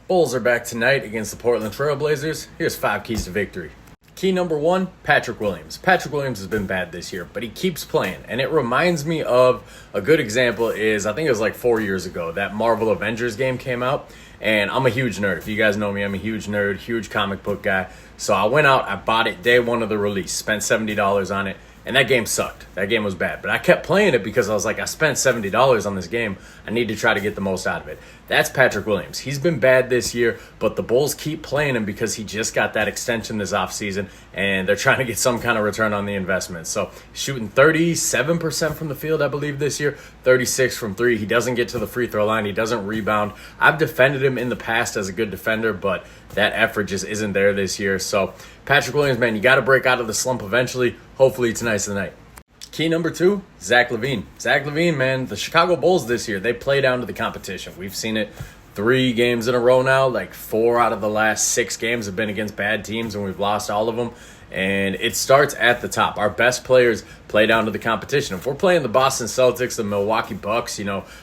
Bulls are back tonight against the Portland Trail Blazers. Here's 5 keys to victory. Key number 1, Patrick Williams. Patrick Williams has been bad this year, but he keeps playing. And it reminds me of a good example is, I think it was like 4 years ago, that Marvel Avengers game came out. And I'm a huge nerd. If you guys know me, I'm a huge nerd, huge comic book guy. So I went out, I bought it day one of the release, spent $70 on it. And that game sucked. That game was bad. But I kept playing it because I was like, I spent $70 on this game. I need to try to get the most out of it. That's Patrick Williams. He's been bad this year, but the Bulls keep playing him because he just got that extension this offseason, and they're trying to get some kind of return on the investment. So shooting 37% from the field, I believe, this year, 36 from 3. He doesn't get to the free throw line. He doesn't rebound. I've defended him in the past as a good defender, but that effort just isn't there this year. So Patrick Williams, man, you got to break out of the slump eventually. Hopefully tonight's the night. Key number 2, Zach LaVine. Zach LaVine, man, the Chicago Bulls this year, they play down to the competition. We've seen it 3 games in a row now. Like 4 out of the last 6 games have been against bad teams, and we've lost all of them. And it starts at the top. Our best players play down to the competition. If we're playing the Boston Celtics, the Milwaukee Bucks,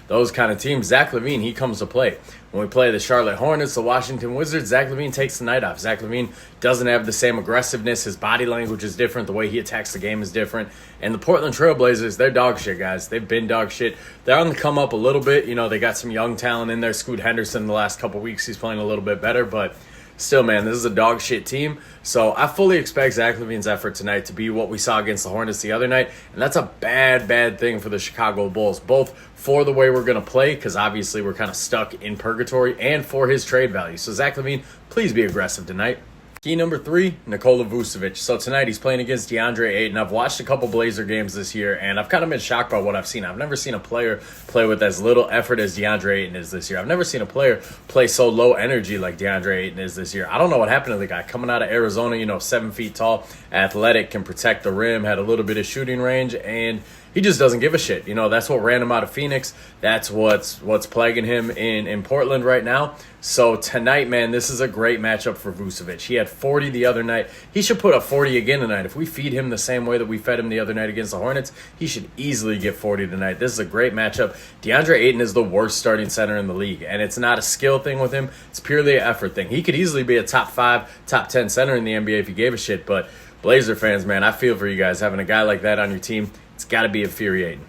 those kind of teams, Zach LaVine, he comes to play. When we play the Charlotte Hornets, the Washington Wizards, Zach LaVine takes the night off. Zach LaVine doesn't have the same aggressiveness. His body language is different. The way he attacks the game is different. And the Portland Trail Blazers, they're dog shit, guys. They've been dog shit. They're on the come up a little bit. They got some young talent in there. Scoot Henderson the last couple weeks, he's playing a little bit better, but still, man, this is a dog shit team. So I fully expect Zach LaVine's effort tonight to be what we saw against the Hornets the other night. And that's a bad thing for the Chicago Bulls, both for the way we're going to play, because obviously we're kind of stuck in purgatory, and for his trade value. So Zach LaVine, please be aggressive tonight. Key number 3, Nikola Vucevic. So tonight he's playing against DeAndre Ayton. I've watched a couple Blazer games this year, and I've kind of been shocked by what I've seen. I've never seen a player play with as little effort as DeAndre Ayton is this year. I've never seen a player play so low energy like DeAndre Ayton is this year. I don't know what happened to the guy. Coming out of Arizona, 7 feet tall, athletic, can protect the rim, had a little bit of shooting range, and he just doesn't give a shit. That's what ran him out of Phoenix. That's what's plaguing him in Portland right now. So tonight, man, this is a great matchup for Vucevic. He had 40 the other night. He should put up 40 again tonight. If we feed him the same way that we fed him the other night against the Hornets, he should easily get 40 tonight. This is a great matchup. DeAndre Ayton is the worst starting center in the league, and it's not a skill thing with him. It's purely an effort thing. He could easily be a top 5, top 10 center in the NBA if he gave a shit, but Blazer fans, man, I feel for you guys. Having a guy like that on your team, it's got to be infuriating.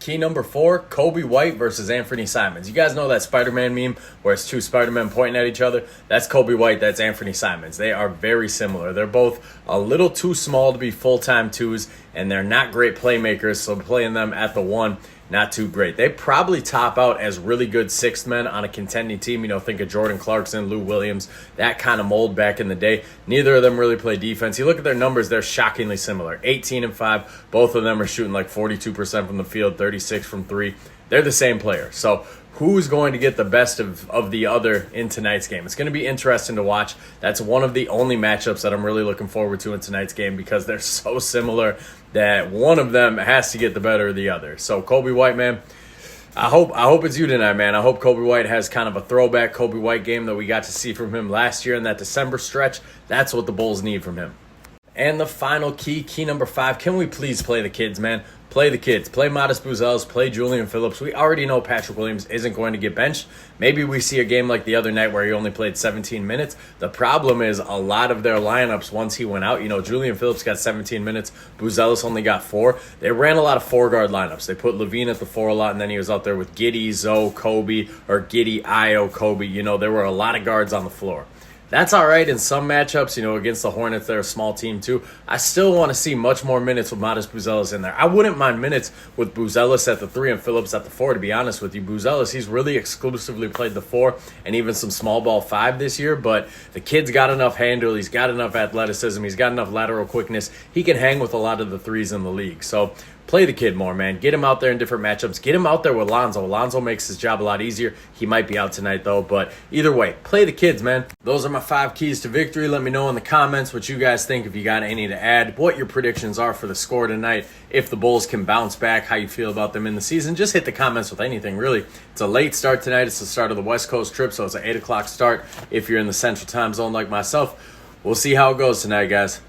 Key number 4, Kobe White versus Anthony Simons. You guys know that Spider-Man meme where it's 2 Spider-Men pointing at each other? That's Kobe White, that's Anthony Simons. They are very similar. They're both a little too small to be full-time 2s, and they're not great playmakers, so playing them at the 1, not too great. They probably top out as really good 6th men on a contending team. Think of Jordan Clarkson, Lou Williams, that kind of mold back in the day. Neither of them really play defense. You look at their numbers, they're shockingly similar. 18 and 5. Both of them are shooting like 42% from the field, 36 from 3. They're the same player. So who's going to get the best of the other in tonight's game? It's going to be interesting to watch. That's one of the only matchups that I'm really looking forward to in tonight's game because they're so similar that one of them has to get the better of the other. So Kobe White, man, I hope it's you tonight, man. I hope Kobe White has kind of a throwback Kobe White game that we got to see from him last year in that December stretch. That's what the Bulls need from him. And the final key number 5, can we please play the kids, man? Play the kids. Play Modest Buzelis. Play Julian Phillips. We already know Patrick Williams isn't going to get benched. Maybe we see a game like the other night where he only played 17 minutes. The problem is a lot of their lineups once he went out. Julian Phillips got 17 minutes. Buzelis only got 4. They ran a lot of 4-guard lineups. They put LaVine at the 4 a lot, and then he was out there with Giddey, Zoe, Kobe, or Giddey, Ayo, Kobe. There were a lot of guards on the floor. That's all right in some matchups, against the Hornets. They're a small team too. I still want to see much more minutes with Modest Buzelis in there. I wouldn't mind minutes with Buzelis at the 3 and Phillips at the 4, to be honest with you. Buzelis, he's really exclusively played the 4 and even some small ball 5 this year, but the kid's got enough handle. He's got enough athleticism. He's got enough lateral quickness. He can hang with a lot of the 3s in the league. So play the kid more, man. Get him out there in different matchups. Get him out there with Lonzo. Lonzo makes his job a lot easier. He might be out tonight, though. But either way, play the kids, man. Those are my 5 keys to victory. Let me know in the comments what you guys think, if you got any to add, what your predictions are for the score tonight, if the Bulls can bounce back, how you feel about them in the season. Just hit the comments with anything, really. It's a late start tonight. It's the start of the West Coast trip, so it's an 8 o'clock start if you're in the Central Time Zone like myself. We'll see how it goes tonight, guys.